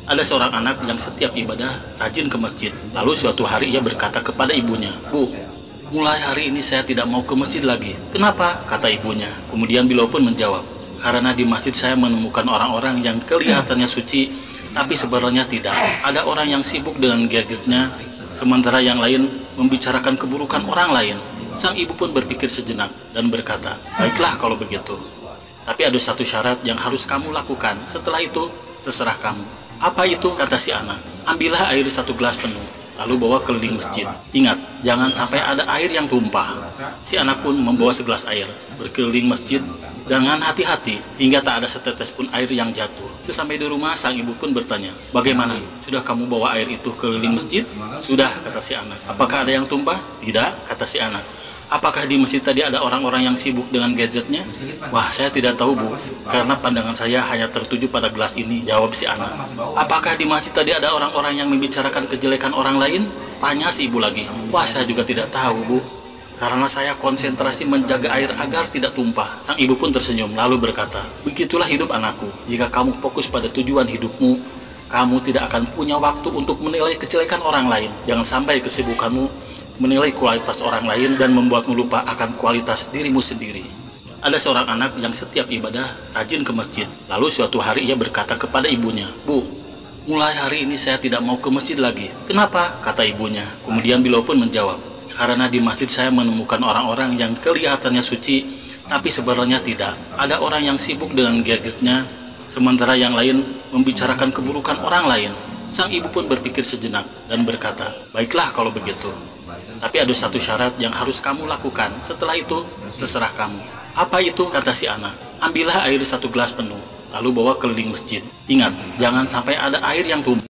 Ada seorang anak yang setiap ibadah rajin ke masjid. Lalu suatu hari ia berkata kepada ibunya, "Bu, mulai hari ini saya tidak mau ke masjid lagi." "Kenapa?" kata ibunya. Kemudian beliau pun menjawab, "Karena di masjid saya menemukan orang-orang yang kelihatannya suci, tapi sebenarnya tidak. Ada orang yang sibuk dengan gadgetnya, sementara yang lain membicarakan keburukan orang lain." Sang ibu pun berpikir sejenak dan berkata, "Baiklah kalau begitu. Tapi ada satu syarat yang harus kamu lakukan. Setelah itu, terserah kamu." "Apa itu?" kata si anak. "Ambillah air 1 gelas penuh, lalu bawa keliling masjid. Ingat, jangan sampai ada air yang tumpah." Si anak pun membawa segelas air, berkeliling masjid dengan hati-hati, hingga tak ada setetes pun air yang jatuh. Sesampai di rumah, sang ibu pun bertanya, "Bagaimana? Sudah kamu bawa air itu keliling masjid?" "Sudah," kata si anak. "Apakah ada yang tumpah?" "Tidak," kata si anak. "Apakah di masjid tadi ada orang-orang yang sibuk dengan gadgetnya?" "Wah, saya tidak tahu, Bu, karena pandangan saya hanya tertuju pada gelas ini," jawab si anak. "Apakah di masjid tadi ada orang-orang yang membicarakan kejelekan orang lain?" tanya si ibu lagi. "Wah, saya juga tidak tahu, Bu, karena saya konsentrasi menjaga air agar tidak tumpah." Sang ibu pun tersenyum lalu berkata, "Begitulah hidup anakku. Jika kamu fokus pada tujuan hidupmu, kamu tidak akan punya waktu untuk menilai kejelekan orang lain. Jangan sampai kesibukanmu menilai kualitas orang lain dan membuatmu lupa akan kualitas dirimu sendiri." Ada seorang anak yang setiap ibadah rajin ke masjid. Lalu suatu hari ia berkata kepada ibunya, "Bu, mulai hari ini saya tidak mau ke masjid lagi." "Kenapa?" kata ibunya. Kemudian beliau pun menjawab, "Karena di masjid saya menemukan orang-orang yang kelihatannya suci, tapi sebenarnya tidak. Ada orang yang sibuk dengan gadgetnya, sementara yang lain membicarakan keburukan orang lain." Sang ibu pun berpikir sejenak dan berkata, "Baiklah kalau begitu. Tapi ada satu syarat yang harus kamu lakukan. Setelah itu, terserah kamu." "Apa itu?" kata si anak. "Ambillah air 1 gelas penuh, lalu bawa keliling masjid. Ingat, jangan sampai ada air yang tumpah."